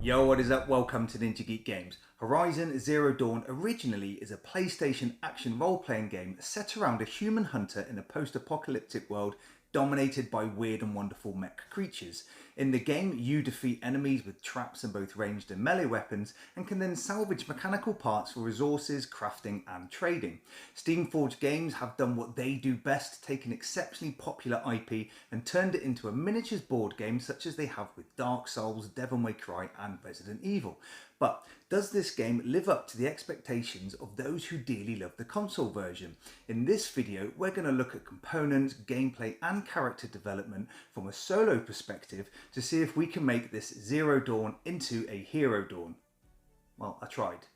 Yo, what is up? Welcome to Ninja Geek Games. Horizon Zero Dawn originally is a PlayStation action role-playing game set around a human hunter in a post-apocalyptic world dominated by weird and wonderful mech creatures. In the game, you defeat enemies with traps and both ranged and melee weapons and can then salvage mechanical parts for resources, crafting and trading. Steamforged Games have done what they do best, taken exceptionally popular IP and turned it into a miniatures board game such as they have with Dark Souls, Devil May Cry and Resident Evil. But does this game live up to the expectations of those who dearly love the console version? In this video, we're going to look at components, gameplay and character development from a solo perspective to see if we can make this Zero Dawn into a Hero Dawn. Well, I tried.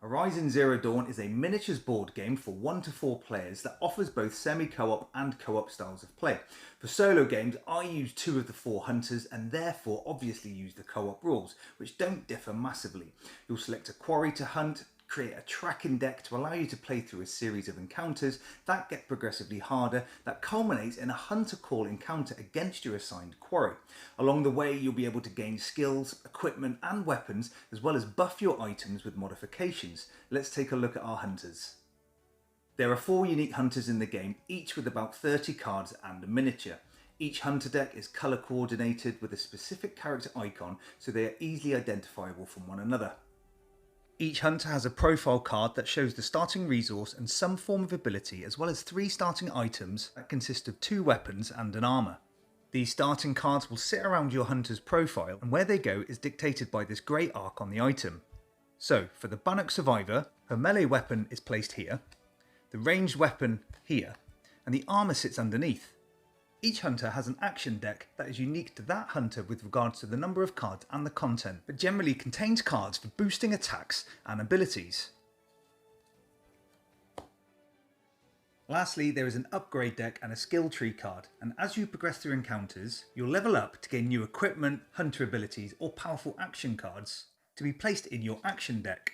Horizon Zero Dawn is a miniatures board game for 1 to 4 players that offers both semi-co-op and co-op styles of play. For solo games, I use 2 of the 4 hunters and therefore obviously use the co-op rules, which don't differ massively. You'll select a quarry to hunt, create a tracking deck to allow you to play through a series of encounters that get progressively harder, that culminates in a hunter call encounter against your assigned quarry. Along the way, you'll be able to gain skills, equipment and weapons, as well as buff your items with modifications. Let's take a look at our hunters. There are 4 unique hunters in the game, each with about 30 cards and a miniature. Each hunter deck is colour coordinated with a specific character icon so they are easily identifiable from one another. Each hunter has a profile card that shows the starting resource and some form of ability, as well as 3 starting items that consist of 2 weapons and an armour. These starting cards will sit around your hunter's profile, and where they go is dictated by this grey arc on the item. So, for the Bannock Survivor, her melee weapon is placed here, the ranged weapon here, and the armour sits underneath. Each hunter has an action deck that is unique to that hunter with regards to the number of cards and the content, but generally contains cards for boosting attacks and abilities. Lastly, there is an upgrade deck and a skill tree card, and as you progress through encounters, you'll level up to gain new equipment, hunter abilities or powerful action cards to be placed in your action deck.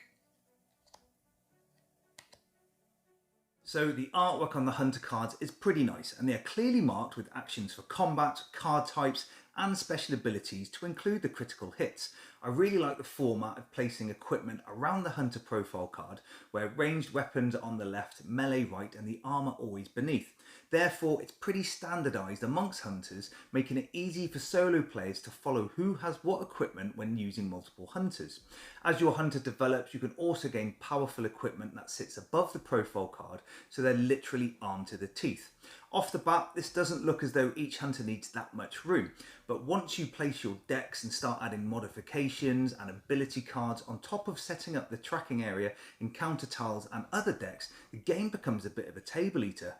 So the artwork on the hunter cards is pretty nice, and they are clearly marked with actions for combat, card types and special abilities to include the critical hits. I really like the format of placing equipment around the hunter profile card, where ranged weapons are on the left, melee right and the armour always beneath. Therefore it's pretty standardised amongst hunters, making it easy for solo players to follow who has what equipment when using multiple hunters. As your hunter develops, you can also gain powerful equipment that sits above the profile card, so they're literally armed to the teeth. Off the bat, this doesn't look as though each hunter needs that much room, but once you place your decks and start adding modifications and ability cards on top of setting up the tracking area, encounter tiles and other decks, the game becomes a bit of a table eater.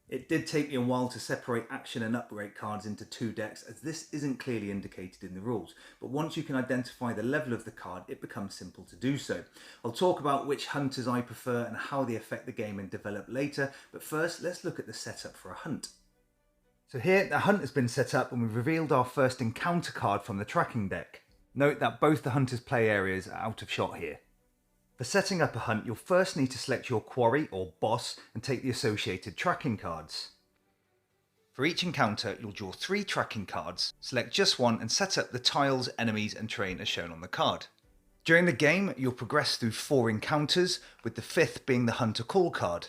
It did take me a while to separate action and upgrade cards into 2 decks, as this isn't clearly indicated in the rules, but once you can identify the level of the card, it becomes simple to do so. I'll talk about which hunters I prefer and how they affect the game and develop later, but first let's look at the setup for a hunt. So here the hunt has been set up and we've revealed our first encounter card from the tracking deck. Note that both the hunter's play areas are out of shot here. For setting up a hunt, you'll first need to select your quarry or boss and take the associated tracking cards. For each encounter, you'll draw 3 tracking cards, select just one and set up the tiles, enemies and terrain as shown on the card. During the game, you'll progress through 4 encounters, with the 5th being the hunter call card.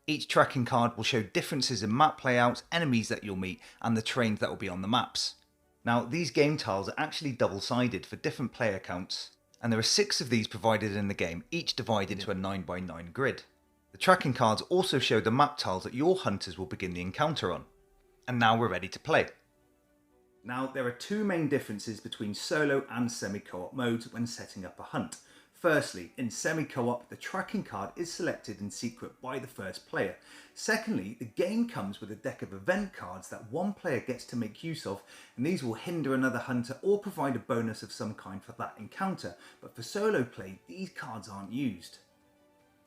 Each tracking card will show differences in map layouts, enemies that you'll meet and the terrains that will be on the maps. Now, these game tiles are actually double-sided for different player counts, and there are 6 of these provided in the game, each divided into a 9x9 grid. The tracking cards also show the map tiles that your hunters will begin the encounter on. And now we're ready to play. Now, there are 2 main differences between solo and semi-co-op modes when setting up a hunt. Firstly, in semi-co-op, the tracking card is selected in secret by the first player. Secondly, the game comes with a deck of event cards that one player gets to make use of, and these will hinder another hunter or provide a bonus of some kind for that encounter. But for solo play, these cards aren't used.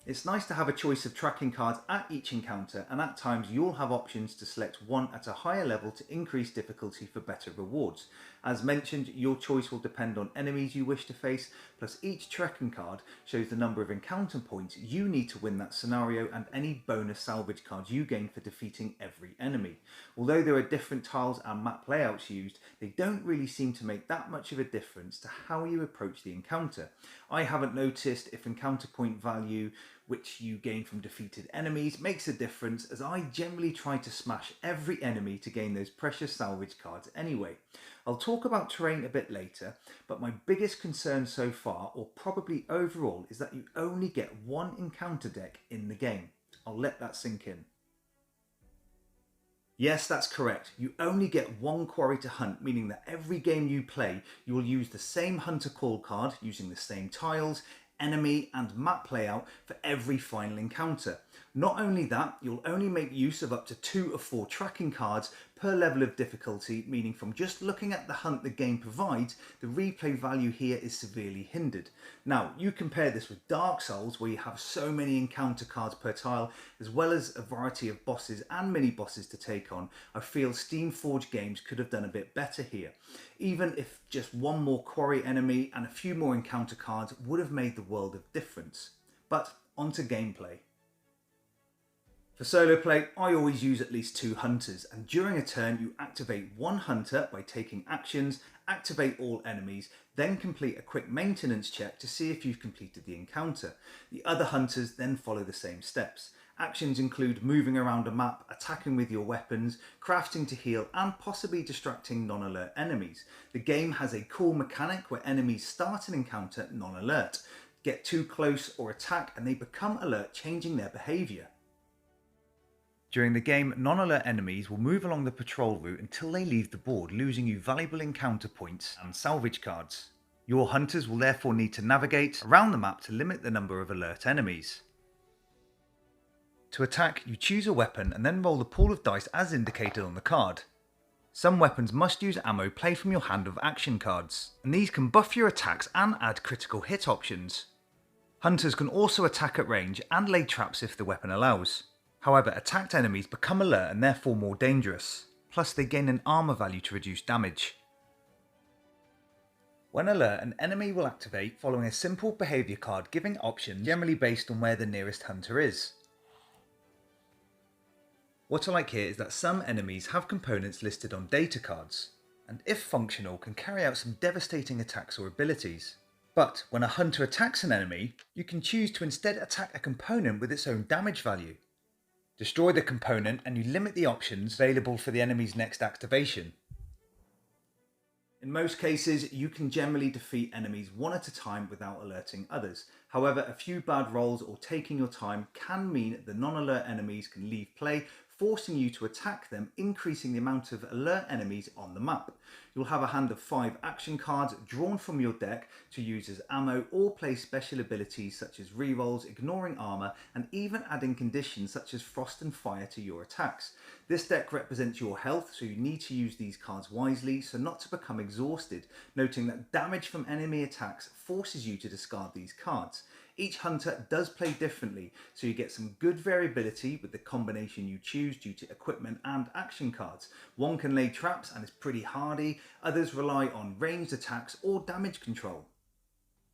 It's nice to have a choice of tracking cards at each encounter, and at times you'll have options to select one at a higher level to increase difficulty for better rewards. As mentioned, your choice will depend on enemies you wish to face, plus each tracking card shows the number of encounter points you need to win that scenario and any bonus salvage cards you gain for defeating every enemy. Although there are different tiles and map layouts used, they don't really seem to make that much of a difference to how you approach the encounter. I haven't noticed if encounter point value which you gain from defeated enemies makes a difference, as I generally try to smash every enemy to gain those precious salvage cards anyway. I'll talk about terrain a bit later, but my biggest concern so far, or probably overall, is that you only get one encounter deck in the game. I'll let that sink in. Yes, that's correct. You only get one quarry to hunt, meaning that every game you play, you will use the same hunter call card using the same tiles, enemy and map layout for every final encounter. Not only that, you'll only make use of up to 2 of 4 tracking cards per level of difficulty, meaning from just looking at the hunt the game provides, the replay value here is severely hindered. Now, you compare this with Dark Souls, where you have so many encounter cards per tile, as well as a variety of bosses and mini bosses to take on. I feel Steamforged games could have done a bit better here. Even if just one more quarry enemy and a few more encounter cards would have made the world of difference. But on to gameplay. For solo play, I always use at least 2 hunters, and during a turn you activate one hunter by taking actions, activate all enemies, then complete a quick maintenance check to see if you've completed the encounter. The other hunters then follow the same steps. Actions include moving around a map, attacking with your weapons, crafting to heal, and possibly distracting non-alert enemies. The game has a cool mechanic where enemies start an encounter non-alert, get too close or attack, and they become alert, changing their behaviour. During the game, non-alert enemies will move along the patrol route until they leave the board, losing you valuable encounter points and salvage cards. Your hunters will therefore need to navigate around the map to limit the number of alert enemies. To attack, you choose a weapon and then roll the pool of dice as indicated on the card. Some weapons must use ammo played from your hand of action cards, and these can buff your attacks and add critical hit options. Hunters can also attack at range and lay traps if the weapon allows. However, attacked enemies become alert and therefore more dangerous. Plus, they gain an armor value to reduce damage. When alert, an enemy will activate following a simple behaviour card giving options generally based on where the nearest hunter is. What I like here is that some enemies have components listed on data cards, and if functional can carry out some devastating attacks or abilities. But when a hunter attacks an enemy, you can choose to instead attack a component with its own damage value. Destroy the component and you limit the options available for the enemy's next activation. In most cases, you can generally defeat enemies one at a time without alerting others. However, a few bad rolls or taking your time can mean the non-alert enemies can leave play, forcing you to attack them, increasing the amount of alert enemies on the map. You'll have a hand of 5 action cards drawn from your deck to use as ammo or play special abilities such as rerolls, ignoring armor, and even adding conditions such as frost and fire to your attacks. This deck represents your health, so you need to use these cards wisely so not to become exhausted, noting that damage from enemy attacks forces you to discard these cards. Each hunter does play differently, so you get some good variability with the combination you choose due to equipment and action cards. One can lay traps and is pretty hardy, others rely on ranged attacks or damage control.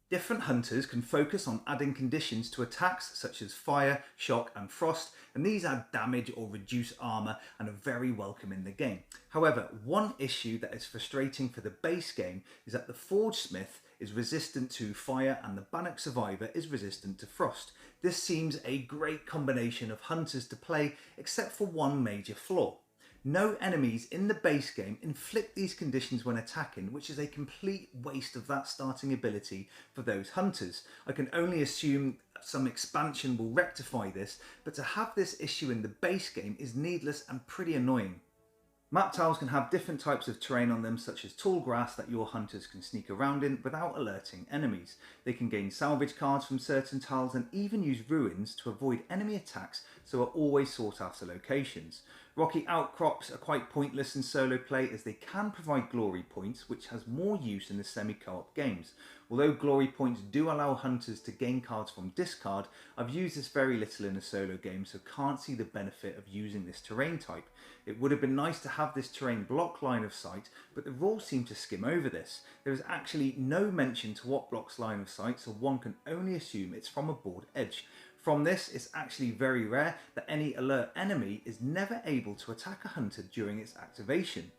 Different hunters can focus on adding conditions to attacks such as fire, shock and frost, and these add damage or reduce armor and are very welcome in the game. However, one issue that is frustrating for the base game is that the Forge Smith is resistant to fire and the Bannock Survivor is resistant to frost. This seems a great combination of hunters to play, except for one major flaw. No enemies in the base game inflict these conditions when attacking, which is a complete waste of that starting ability for those hunters. I can only assume some expansion will rectify this, but to have this issue in the base game is needless and pretty annoying. Map tiles can have different types of terrain on them, such as tall grass that your hunters can sneak around in without alerting enemies. They can gain salvage cards from certain tiles and even use ruins to avoid enemy attacks, so are always sought after locations. Rocky outcrops are quite pointless in solo play as they can provide glory points, which has more use in the semi-co-op games. Although glory points do allow hunters to gain cards from discard, I've used this very little in a solo game, so can't see the benefit of using this terrain type. It would have been nice to have this terrain block line of sight, but the rules seem to skim over this. There is actually no mention to what blocks line of sight, so one can only assume it's from a board edge. From this, it's actually very rare that any alert enemy is never able to attack a hunter during its activation.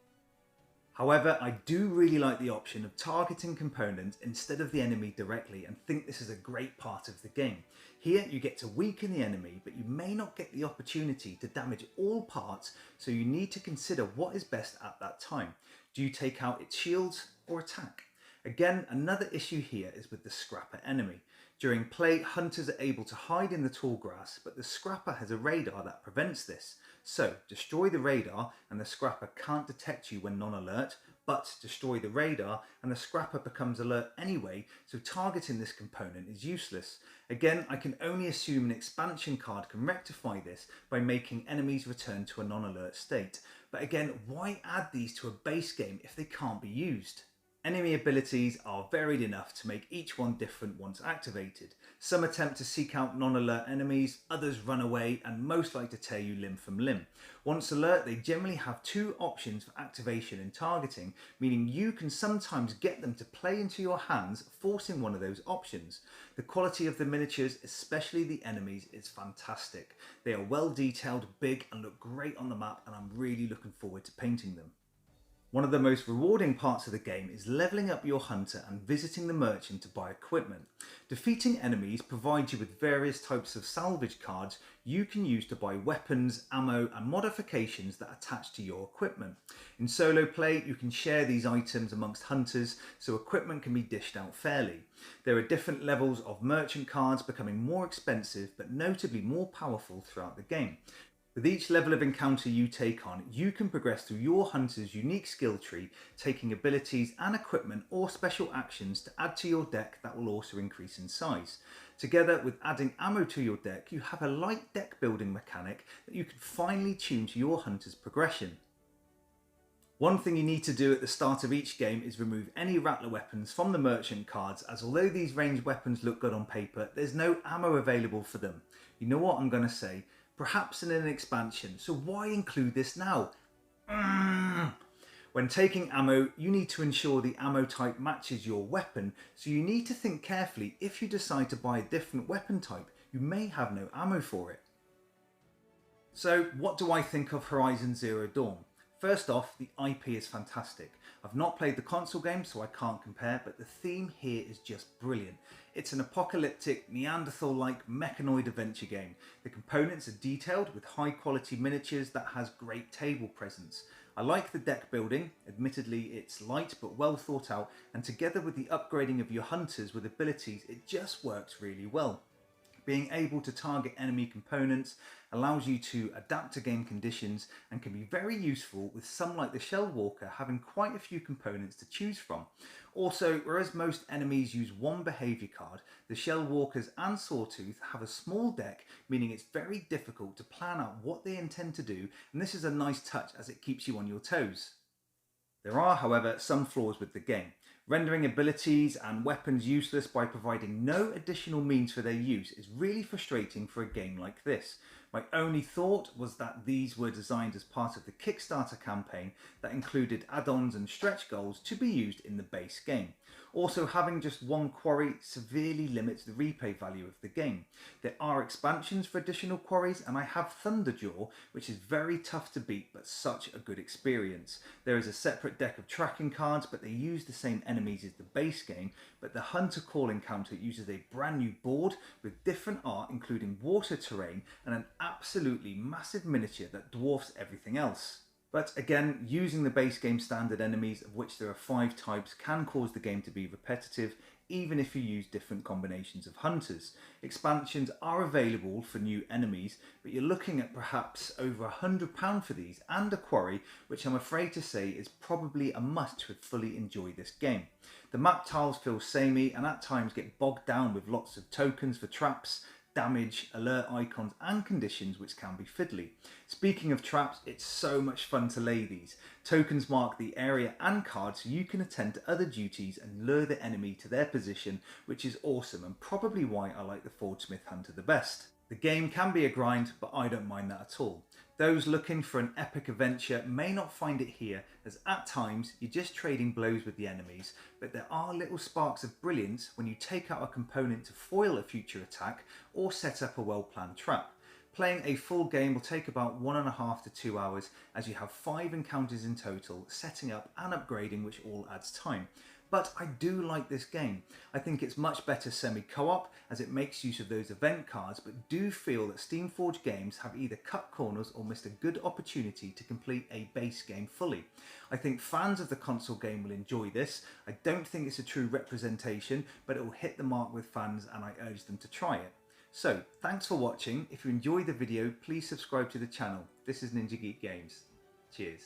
However, I do really like the option of targeting components instead of the enemy directly and think this is a great part of the game. Here you get to weaken the enemy, but you may not get the opportunity to damage all parts, so you need to consider what is best at that time. Do you take out its shields or attack? Again, another issue here is with the scrapper enemy. During play, hunters are able to hide in the tall grass, but the scrapper has a radar that prevents this. So, destroy the radar and the scrapper can't detect you when non-alert, but destroy the radar and the scrapper becomes alert anyway, so targeting this component is useless. Again, I can only assume an expansion card can rectify this by making enemies return to a non-alert state. But again, why add these to a base game if they can't be used? Enemy abilities are varied enough to make each one different once activated. Some attempt to seek out non-alert enemies, others run away, and most like to tear you limb from limb. Once alert, they generally have two options for activation and targeting, meaning you can sometimes get them to play into your hands, forcing one of those options. The quality of the miniatures, especially the enemies, is fantastic. They are well detailed, big, and look great on the map, and I'm really looking forward to painting them. One of the most rewarding parts of the game is leveling up your hunter and visiting the merchant to buy equipment. Defeating enemies provides you with various types of salvage cards you can use to buy weapons, ammo and modifications that attach to your equipment. In solo play, you can share these items amongst hunters so equipment can be dished out fairly. There are different levels of merchant cards becoming more expensive but notably more powerful throughout the game. With each level of encounter you take on, you can progress through your hunter's unique skill tree, taking abilities and equipment or special actions to add to your deck that will also increase in size. Together with adding ammo to your deck, you have a light deck building mechanic that you can finely tune to your hunter's progression. One thing you need to do at the start of each game is remove any rattler weapons from the merchant cards, as although these ranged weapons look good on paper, there's no ammo available for them. You know what I'm going to say? Perhaps in an expansion, so why include this now? When taking ammo, you need to ensure the ammo type matches your weapon, so you need to think carefully. If you decide to buy a different weapon type, you may have no ammo for it. So what do I think of Horizon Zero Dawn? First off, the IP is fantastic. I've not played the console game, so I can't compare, but the theme here is just brilliant. It's an apocalyptic, Neanderthal-like mechanoid adventure game. The components are detailed with high-quality miniatures that has great table presence. I like the deck building, admittedly it's light but well thought out, and together with the upgrading of your hunters with abilities, it just works really well. Being able to target enemy components allows you to adapt to game conditions and can be very useful with some like the Shell Walker having quite a few components to choose from. Also, whereas most enemies use one behaviour card, the Shell Walkers and Sawtooth have a small deck, meaning it's very difficult to plan out what they intend to do, and this is a nice touch as it keeps you on your toes. There are, however, some flaws with the game. Rendering abilities and weapons useless by providing no additional means for their use is really frustrating for a game like this. My only thought was that these were designed as part of the Kickstarter campaign that included add-ons and stretch goals to be used in the base game. Also, having just one quarry severely limits the replay value of the game. There are expansions for additional quarries, and I have Thunderjaw, which is very tough to beat but such a good experience. There is a separate deck of tracking cards, but they use the same enemies as the base game, but the Hunter Call encounter uses a brand new board with different art including water terrain and an absolutely massive miniature that dwarfs everything else. But again, using the base game standard enemies, of which there are 5 types, can cause the game to be repetitive, even if you use different combinations of hunters. Expansions are available for new enemies, but you're looking at perhaps over £100 for these and a quarry, which I'm afraid to say is probably a must to fully enjoy this game. The map tiles feel samey and at times get bogged down with lots of tokens for traps, damage, alert icons and conditions which can be fiddly. Speaking of traps, it's so much fun to lay these. Tokens mark the area and cards so you can attend to other duties and lure the enemy to their position, which is awesome and probably why I like the Forgesmith Hunter the best. The game can be a grind, but I don't mind that at all. Those looking for an epic adventure may not find it here, as at times you're just trading blows with the enemies, but there are little sparks of brilliance when you take out a component to foil a future attack or set up a well-planned trap. Playing a full game will take about 1.5 to 2 hours, as you have 5 encounters in total, setting up and upgrading, which all adds time. But I do like this game. I think it's much better semi-co-op as it makes use of those event cards, but do feel that Steamforged games have either cut corners or missed a good opportunity to complete a base game fully. I think fans of the console game will enjoy this. I don't think it's a true representation, but it will hit the mark with fans and I urge them to try it. So, thanks for watching. If you enjoyed the video, please subscribe to the channel. This is Ninja Geek Games. Cheers.